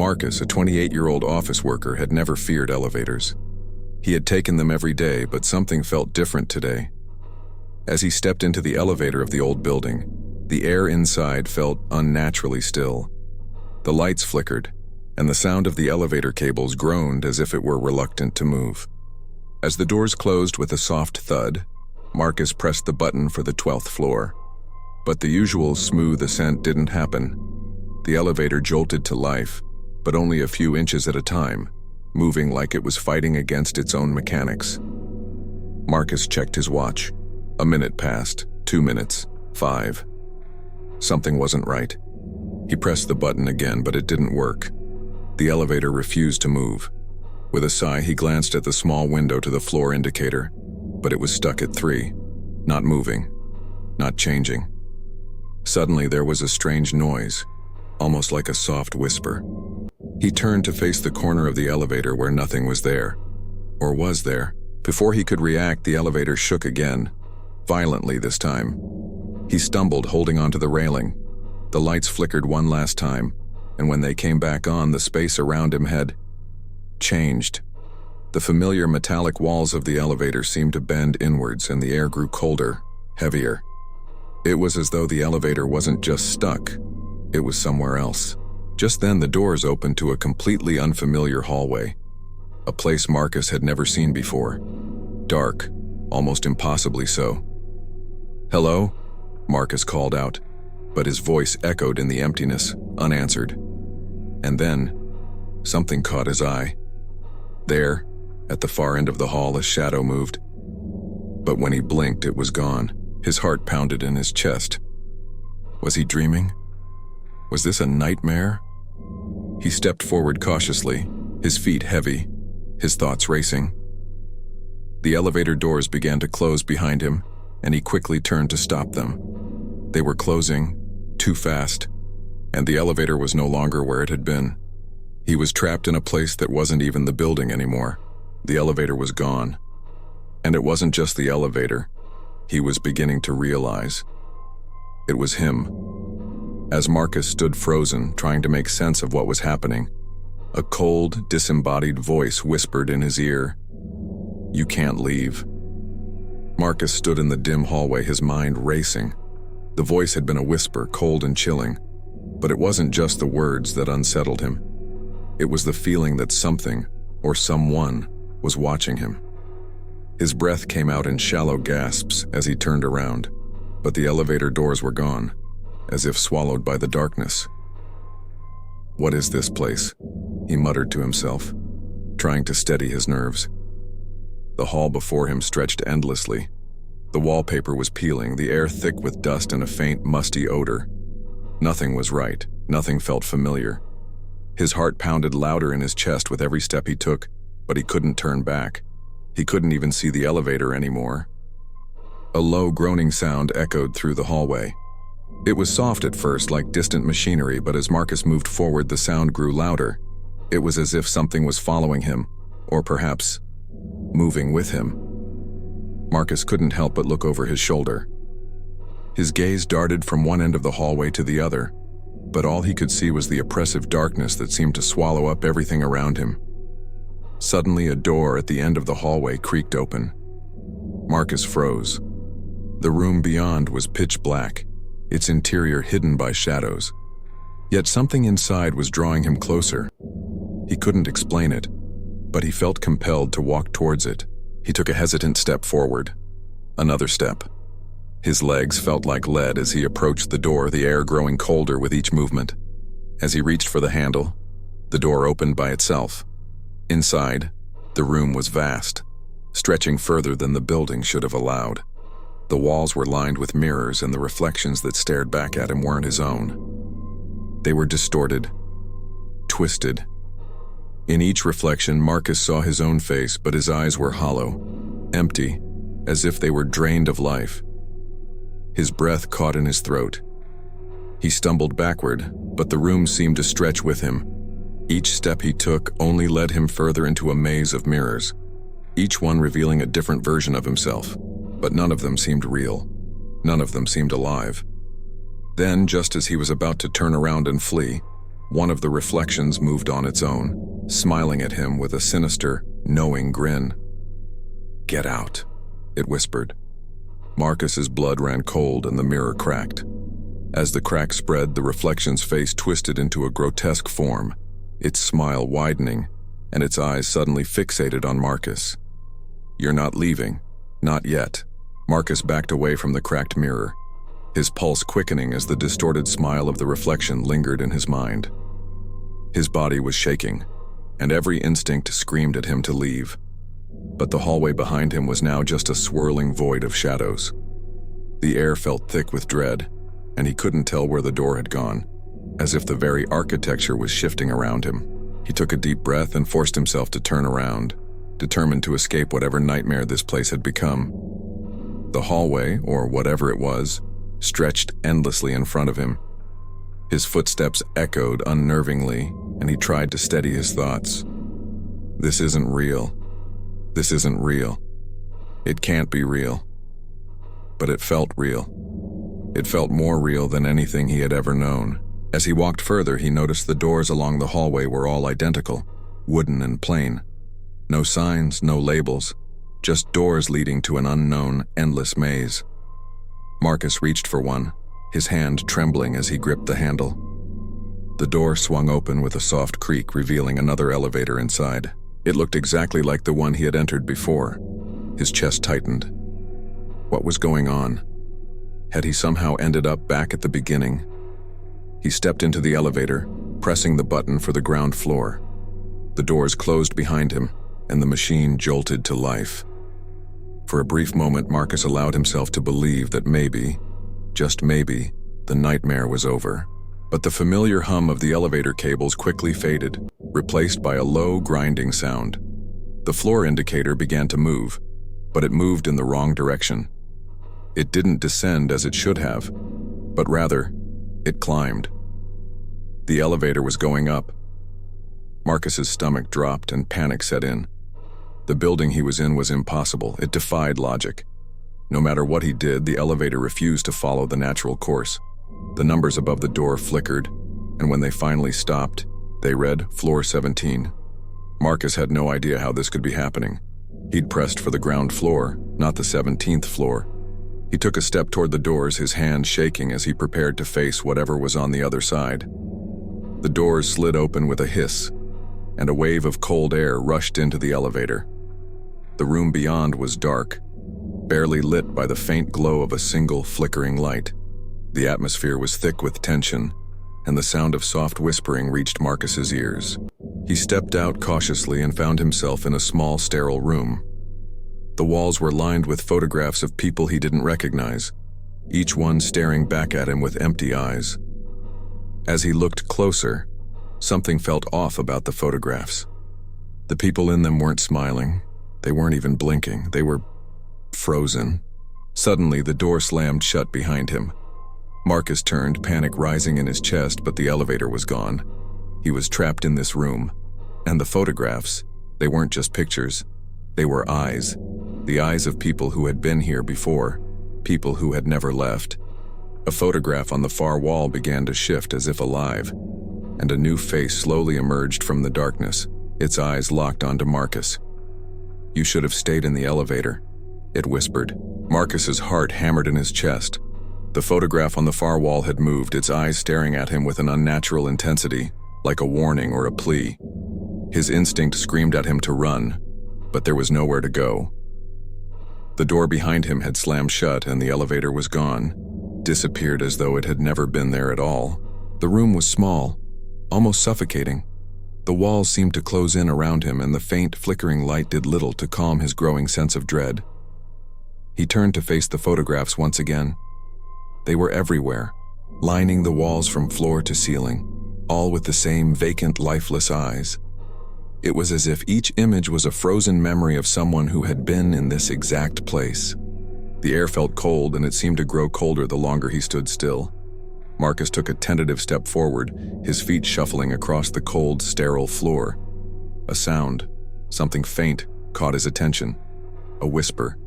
Marcus, a 28-year-old office worker, had never feared elevators. He had taken them every day, but something felt different today. As he stepped into the elevator of the old building, the air inside felt unnaturally still. The lights flickered, and the sound of the elevator cables groaned as if it were reluctant to move. As the doors closed with a soft thud, Marcus pressed the button for the 12th floor. But the usual smooth ascent didn't happen. The elevator jolted to life, but only a few inches at a time, moving like it was fighting against its own mechanics. Marcus checked his watch. A minute passed, 2 minutes, 5. Something wasn't right. He pressed the button again, but it didn't work. The elevator refused to move. With a sigh, he glanced at the small window to the floor indicator, but it was stuck at 3, not moving, not changing. Suddenly, there was a strange noise, almost like a soft whisper. He turned to face the corner of the elevator where nothing was there. Or was there? Before he could react, the elevator shook again, violently this time. He stumbled, holding onto the railing. The lights flickered one last time, and when they came back on, the space around him had changed. The familiar metallic walls of the elevator seemed to bend inwards, and the air grew colder, heavier. It was as though the elevator wasn't just stuck, it was somewhere else. Just then, the doors opened to a completely unfamiliar hallway, a place Marcus had never seen before. Dark, almost impossibly so. "Hello?" Marcus called out, but his voice echoed in the emptiness, unanswered. And then, something caught his eye. There, at the far end of the hall, a shadow moved. But when he blinked, it was gone. His heart pounded in his chest. Was he dreaming? Was this a nightmare? He stepped forward cautiously, his feet heavy, his thoughts racing. The elevator doors began to close behind him, and he quickly turned to stop them. They were closing, too fast, and the elevator was no longer where it had been. He was trapped in a place that wasn't even the building anymore. The elevator was gone. And it wasn't just the elevator. He was beginning to realize. It was him. As Marcus stood frozen, trying to make sense of what was happening, a cold, disembodied voice whispered in his ear, "You can't leave." Marcus stood in the dim hallway, his mind racing. The voice had been a whisper, cold and chilling, but it wasn't just the words that unsettled him. It was the feeling that something, or someone, was watching him. His breath came out in shallow gasps as he turned around, but the elevator doors were gone, as if swallowed by the darkness. "What is this place?" he muttered to himself, trying to steady his nerves. The hall before him stretched endlessly. The wallpaper was peeling, the air thick with dust and a faint, musty odor. Nothing was right, nothing felt familiar. His heart pounded louder in his chest with every step he took, but he couldn't turn back. He couldn't even see the elevator anymore. A low, groaning sound echoed through the hallway. It was soft at first, like distant machinery, but as Marcus moved forward, the sound grew louder. It was as if something was following him, or perhaps moving with him. Marcus couldn't help but look over his shoulder. His gaze darted from one end of the hallway to the other, but all he could see was the oppressive darkness that seemed to swallow up everything around him. Suddenly, a door at the end of the hallway creaked open. Marcus froze. The room beyond was pitch black, its interior hidden by shadows. Yet something inside was drawing him closer. He couldn't explain it, but he felt compelled to walk towards it. He took a hesitant step forward. Another step. His legs felt like lead as he approached the door, the air growing colder with each movement. As he reached for the handle, the door opened by itself. Inside, the room was vast, stretching further than the building should have allowed. The walls were lined with mirrors, and the reflections that stared back at him weren't his own. They were distorted, twisted. In each reflection, Marcus saw his own face, but his eyes were hollow, empty, as if they were drained of life. His breath caught in his throat. He stumbled backward, but the room seemed to stretch with him. Each step he took only led him further into a maze of mirrors, each one revealing a different version of himself, but none of them seemed real. None of them seemed alive. Then, just as he was about to turn around and flee, One of the reflections moved on its own, smiling at him with a sinister, knowing grin. "Get out," it whispered. Marcus's blood ran cold and the mirror cracked. As the crack spread, the reflection's face twisted into a grotesque form, its smile widening, and its eyes suddenly fixated on Marcus. "You're not leaving. Not yet." Marcus backed away from the cracked mirror, his pulse quickening as the distorted smile of the reflection lingered in his mind. His body was shaking, and every instinct screamed at him to leave. But the hallway behind him was now just a swirling void of shadows. The air felt thick with dread, and he couldn't tell where the door had gone, as if the very architecture was shifting around him. He took a deep breath and forced himself to turn around, determined to escape whatever nightmare this place had become. The hallway, or whatever it was, stretched endlessly in front of him. His footsteps echoed unnervingly, and he tried to steady his thoughts. This isn't real. This isn't real. It can't be real. But it felt real. It felt more real than anything he had ever known. As he walked further, he noticed the doors along the hallway were all identical, wooden and plain. No signs, no labels, just doors leading to an unknown, endless maze. Marcus reached for one, his hand trembling as he gripped the handle. The door swung open with a soft creak, revealing another elevator inside. It looked exactly like the one he had entered before. His chest tightened. What was going on? Had he somehow ended up back at the beginning? He stepped into the elevator, pressing the button for the ground floor. The doors closed behind him, and the machine jolted to life. For a brief moment, Marcus allowed himself to believe that maybe, just maybe, the nightmare was over. But the familiar hum of the elevator cables quickly faded, replaced by a low, grinding sound. The floor indicator began to move, but it moved in the wrong direction. It didn't descend as it should have, but rather, it climbed. The elevator was going up. Marcus's stomach dropped and panic set in. The building he was in was impossible. It defied logic. No matter what he did, the elevator refused to follow the natural course. The numbers above the door flickered, and when they finally stopped, they read floor 17. Marcus had no idea how this could be happening. He'd pressed for the ground floor, not the 17th floor. He took a step toward the doors, his hand shaking as he prepared to face whatever was on the other side. The doors slid open with a hiss, and a wave of cold air rushed into the elevator. The room beyond was dark, barely lit by the faint glow of a single flickering light. The atmosphere was thick with tension, and the sound of soft whispering reached Marcus's ears. He stepped out cautiously and found himself in a small, sterile room. The walls were lined with photographs of people he didn't recognize, each one staring back at him with empty eyes. As he looked closer, something felt off about the photographs. The people in them weren't smiling. They weren't even blinking. They were frozen. Suddenly, the door slammed shut behind him. Marcus turned, panic rising in his chest, but the elevator was gone. He was trapped in this room. And the photographs, they weren't just pictures. They were eyes. The eyes of people who had been here before, people who had never left. A photograph on the far wall began to shift as if alive, and a new face slowly emerged from the darkness, its eyes locked onto Marcus. "You should have stayed in the elevator," it whispered. Marcus's heart hammered in his chest. The photograph on the far wall had moved, its eyes staring at him with an unnatural intensity, like a warning or a plea. His instinct screamed at him to run, but there was nowhere to go. The door behind him had slammed shut and the elevator was gone, disappeared as though it had never been there at all. The room was small, almost suffocating. The walls seemed to close in around him, and the faint, flickering light did little to calm his growing sense of dread. He turned to face the photographs once again. They were everywhere, lining the walls from floor to ceiling, all with the same vacant, lifeless eyes. It was as if each image was a frozen memory of someone who had been in this exact place. The air felt cold, and it seemed to grow colder the longer he stood still. Marcus took a tentative step forward, his feet shuffling across the cold, sterile floor. A sound, something faint, caught his attention. A whisper,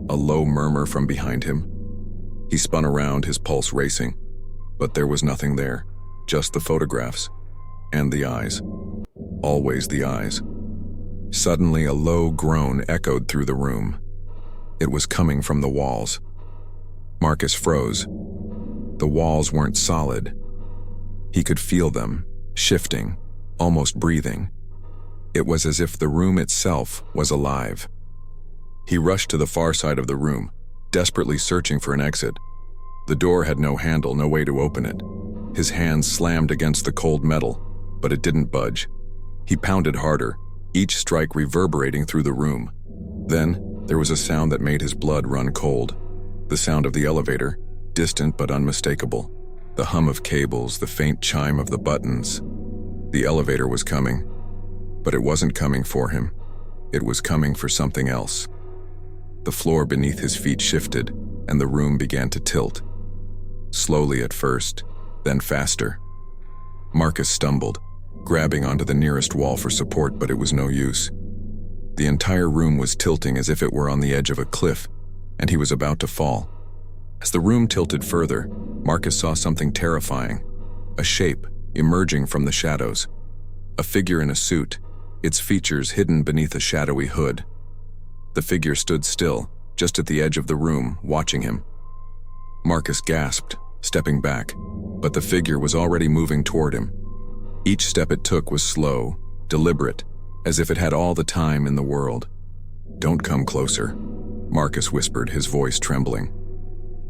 a low murmur from behind him. He spun around, his pulse racing. But there was nothing there, just the photographs. And the eyes. Always the eyes. Suddenly, a low groan echoed through the room. It was coming from the walls. Marcus froze. The walls weren't solid. He could feel them, shifting, almost breathing. It was as if the room itself was alive. He rushed to the far side of the room, desperately searching for an exit. The door had no handle, no way to open it. His hands slammed against the cold metal, but it didn't budge. He pounded harder, each strike reverberating through the room. Then, there was a sound that made his blood run cold. The sound of the elevator, distant but unmistakable. The hum of cables, the faint chime of the buttons. The elevator was coming, but it wasn't coming for him. It was coming for something else. The floor beneath his feet shifted, and the room began to tilt. Slowly at first, then faster. Marcus stumbled, grabbing onto the nearest wall for support, but it was no use. The entire room was tilting as if it were on the edge of a cliff, and he was about to fall. As the room tilted further, Marcus saw something terrifying. A shape emerging from the shadows. A figure in a suit, its features hidden beneath a shadowy hood. The figure stood still, just at the edge of the room, watching him. Marcus gasped, stepping back, but the figure was already moving toward him. Each step it took was slow, deliberate, as if it had all the time in the world. "Don't come closer," Marcus whispered, his voice trembling.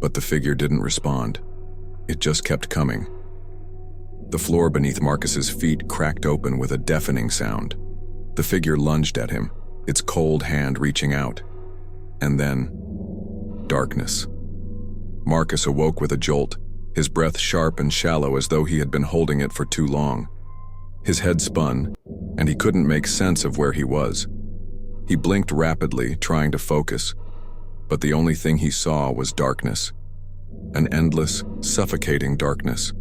But the figure didn't respond. It just kept coming. The floor beneath Marcus's feet cracked open with a deafening sound. The figure lunged at him, its cold hand reaching out. And then, darkness. Marcus awoke with a jolt, his breath sharp and shallow as though he had been holding it for too long. His head spun, and he couldn't make sense of where he was. He blinked rapidly, trying to focus, but the only thing he saw was darkness. An endless, suffocating darkness.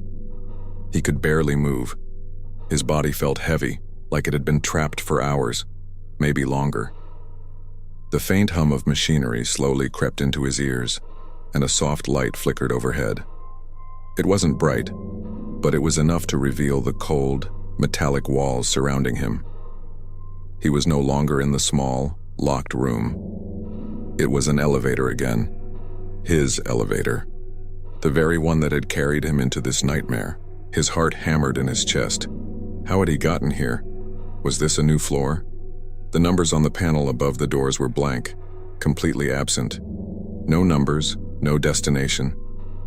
He could barely move. His body felt heavy, like it had been trapped for hours, maybe longer. The faint hum of machinery slowly crept into his ears, and a soft light flickered overhead. It wasn't bright, but it was enough to reveal the cold, metallic walls surrounding him. He was no longer in the small, locked room. It was an elevator again. His elevator. The very one that had carried him into this nightmare. His heart hammered in his chest. How had he gotten here? Was this a new floor? The numbers on the panel above the doors were blank, completely absent. No numbers, no destination,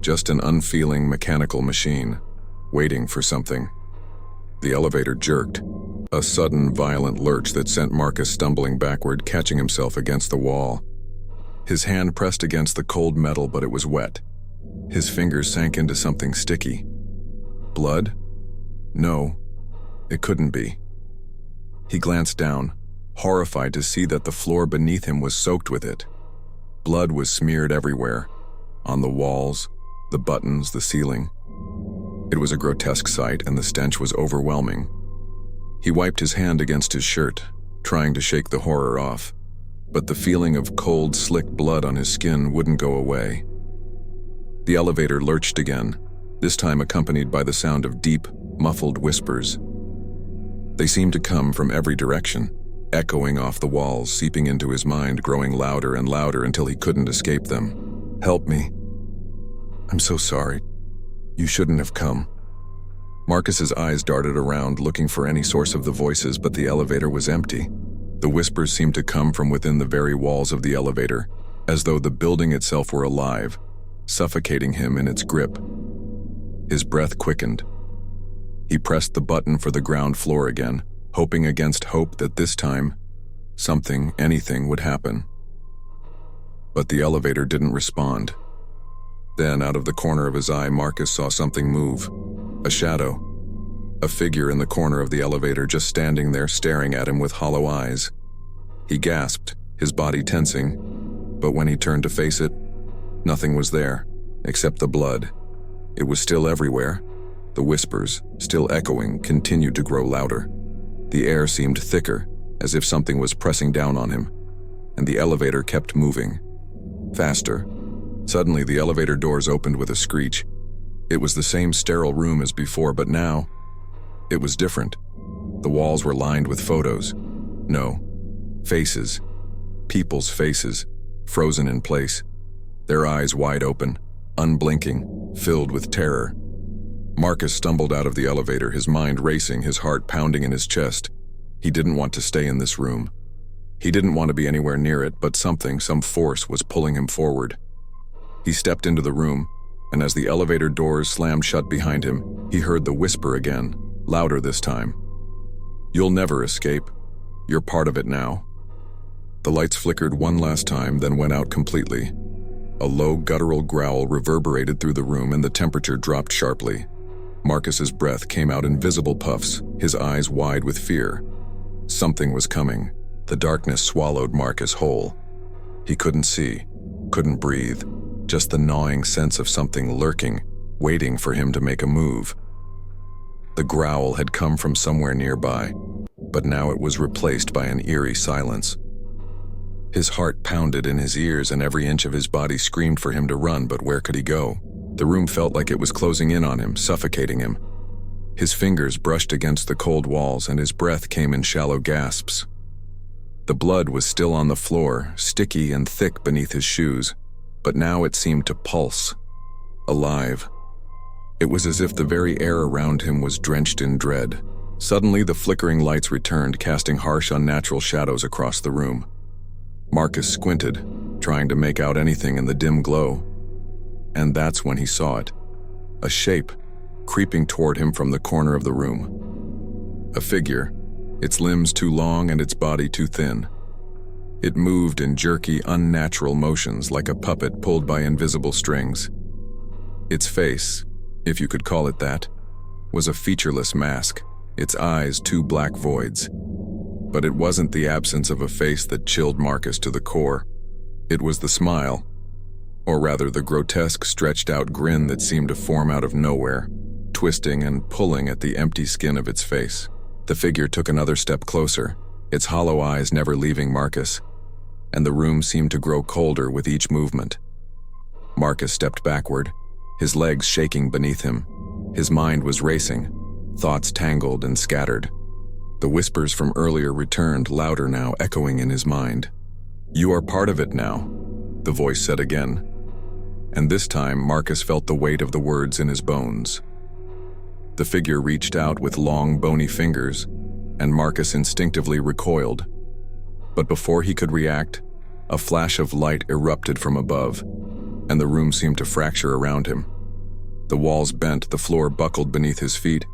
just an unfeeling mechanical machine, waiting for something. The elevator jerked, a sudden violent lurch that sent Marcus stumbling backward, catching himself against the wall. His hand pressed against the cold metal, but it was wet. His fingers sank into something sticky. Blood? No, it couldn't be. He glanced down, horrified to see that the floor beneath him was soaked with it. Blood was smeared everywhere, on the walls, the buttons, the ceiling. It was a grotesque sight, and the stench was overwhelming. He wiped his hand against his shirt, trying to shake the horror off, but the feeling of cold, slick blood on his skin wouldn't go away. The elevator lurched again, this time accompanied by the sound of deep, muffled whispers. They seemed to come from every direction, echoing off the walls, seeping into his mind, growing louder and louder until he couldn't escape them. "Help me. I'm so sorry. You shouldn't have come." Marcus's eyes darted around, looking for any source of the voices, but the elevator was empty. The whispers seemed to come from within the very walls of the elevator, as though the building itself were alive, suffocating him in its grip. His breath quickened. He pressed the button for the ground floor again, hoping against hope that this time, something, anything would happen. But the elevator didn't respond. Then, out of the corner of his eye, Marcus saw something move. A shadow. A figure in the corner of the elevator, just standing there staring at him with hollow eyes. He gasped, his body tensing, but when he turned to face it, nothing was there, except the blood. It was still everywhere. The whispers, still echoing, continued to grow louder. The air seemed thicker, as if something was pressing down on him, and the elevator kept moving. Faster. Suddenly, the elevator doors opened with a screech. It was the same sterile room as before, but now, It was different. The walls were lined with photos. No, faces. People's faces, frozen in place. Their eyes wide open, unblinking, filled with terror. Marcus stumbled out of the elevator, his mind racing, his heart pounding in his chest. He didn't want to stay in this room. He didn't want to be anywhere near it, but some force was pulling him forward. He stepped into the room, and as the elevator doors slammed shut behind him, he heard the whisper again, louder this time. "You'll never escape. You're part of it now." The lights flickered one last time, then went out completely. A low, guttural growl reverberated through the room, and the temperature dropped sharply. Marcus's breath came out in visible puffs, his eyes wide with fear. Something was coming. The darkness swallowed Marcus whole. He couldn't see, couldn't breathe, just the gnawing sense of something lurking, waiting for him to make a move. The growl had come from somewhere nearby, but now it was replaced by an eerie silence. His heart pounded in his ears and every inch of his body screamed for him to run, but where could he go? The room felt like it was closing in on him, suffocating him. His fingers brushed against the cold walls and his breath came in shallow gasps. The blood was still on the floor, sticky and thick beneath his shoes, but now it seemed to pulse, alive. It was as if the very air around him was drenched in dread. Suddenly, the flickering lights returned, casting harsh, unnatural shadows across the room. Marcus squinted, trying to make out anything in the dim glow. And that's when he saw it. A shape, creeping toward him from the corner of the room. A figure, its limbs too long and its body too thin. It moved in jerky, unnatural motions like a puppet pulled by invisible strings. Its face, if you could call it that, was a featureless mask, its eyes two black voids. But it wasn't the absence of a face that chilled Marcus to the core. It was the smile, or rather the grotesque, stretched-out grin that seemed to form out of nowhere, twisting and pulling at the empty skin of its face. The figure took another step closer, its hollow eyes never leaving Marcus, and the room seemed to grow colder with each movement. Marcus stepped backward, his legs shaking beneath him. His mind was racing, thoughts tangled and scattered. The whispers from earlier returned, louder now, echoing in his mind. "You are part of it now," the voice said again. And this time, Marcus felt the weight of the words in his bones. The figure reached out with long, bony fingers, and Marcus instinctively recoiled. But before he could react, a flash of light erupted from above, and the room seemed to fracture around him. The walls bent, the floor buckled beneath his feet,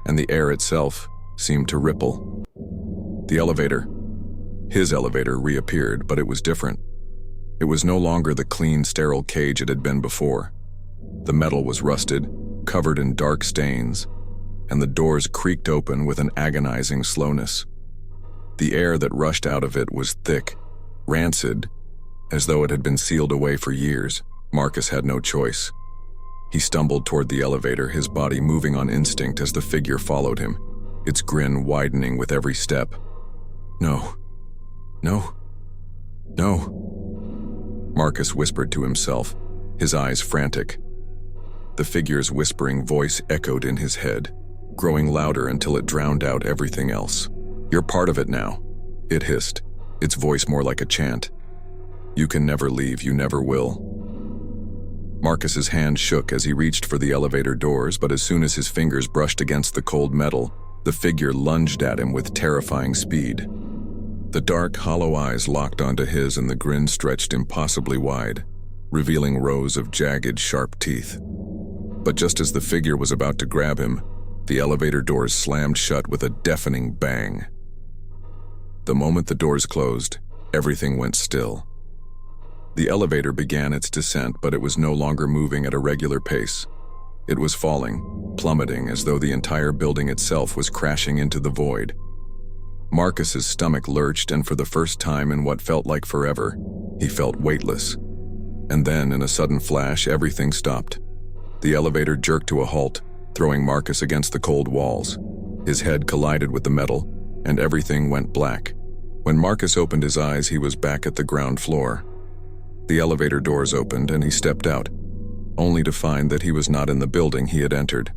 and the air itself seemed to ripple. The elevator, his elevator, reappeared, but it was different. It was no longer the clean, sterile cage it had been before. The metal was rusted, covered in dark stains, and the doors creaked open with an agonizing slowness. The air that rushed out of it was thick, rancid, as though it had been sealed away for years. Marcus had no choice. He stumbled toward the elevator, his body moving on instinct as the figure followed him, its grin widening with every step. "No. No. No." Marcus whispered to himself, his eyes frantic. The figure's whispering voice echoed in his head, growing louder until it drowned out everything else. "You're part of it now," it hissed, its voice more like a chant. "You can never leave, you never will." Marcus's hand shook as he reached for the elevator doors, but as soon as his fingers brushed against the cold metal, the figure lunged at him with terrifying speed. The dark, hollow eyes locked onto his and the grin stretched impossibly wide, revealing rows of jagged, sharp teeth. But just as the figure was about to grab him, the elevator doors slammed shut with a deafening bang. The moment the doors closed, everything went still. The elevator began its descent, but it was no longer moving at a regular pace. It was falling, plummeting as though the entire building itself was crashing into the void. Marcus's stomach lurched, and for the first time in what felt like forever, he felt weightless. And then, in a sudden flash, everything stopped. The elevator jerked to a halt, throwing Marcus against the cold walls. His head collided with the metal, and everything went black. When Marcus opened his eyes, he was back at the ground floor. The elevator doors opened and he stepped out, only to find that he was not in the building he had entered.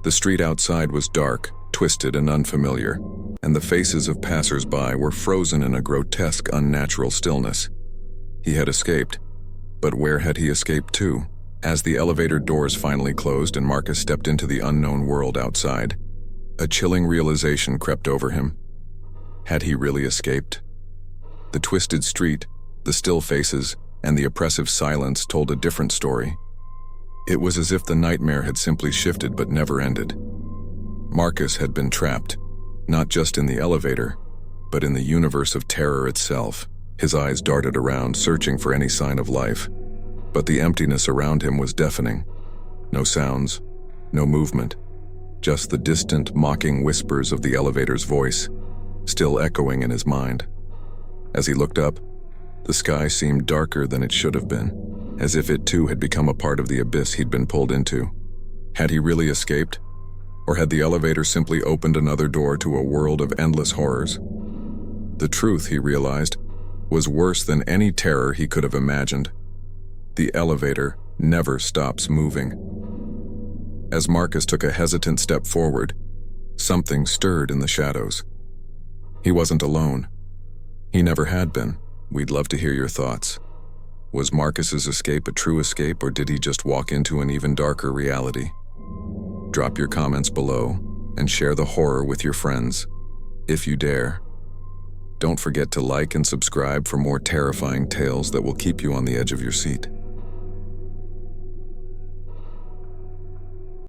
The street outside was dark, twisted, and unfamiliar, and the faces of passers-by were frozen in a grotesque, unnatural stillness. He had escaped, but where had he escaped to? As the elevator doors finally closed and Marcus stepped into the unknown world outside, a chilling realization crept over him. Had he really escaped? The twisted street, the still faces, and the oppressive silence told a different story. It was as if the nightmare had simply shifted but never ended. Marcus had been trapped, not just in the elevator, but in the universe of terror itself. His eyes darted around, searching for any sign of life. But the emptiness around him was deafening. No sounds, no movement, just the distant, mocking whispers of the elevator's voice, still echoing in his mind. As he looked up, the sky seemed darker than it should have been, as if it too had become a part of the abyss he'd been pulled into. Had he really escaped? Or had the elevator simply opened another door to a world of endless horrors? The truth, he realized, was worse than any terror he could have imagined. The elevator never stops moving. As Marcus took a hesitant step forward, something stirred in the shadows. He wasn't alone. He never had been. We'd love to hear your thoughts. Was Marcus's escape a true escape, or did he just walk into an even darker reality? Drop your comments below and share the horror with your friends, if you dare. Don't forget to like and subscribe for more terrifying tales that will keep you on the edge of your seat.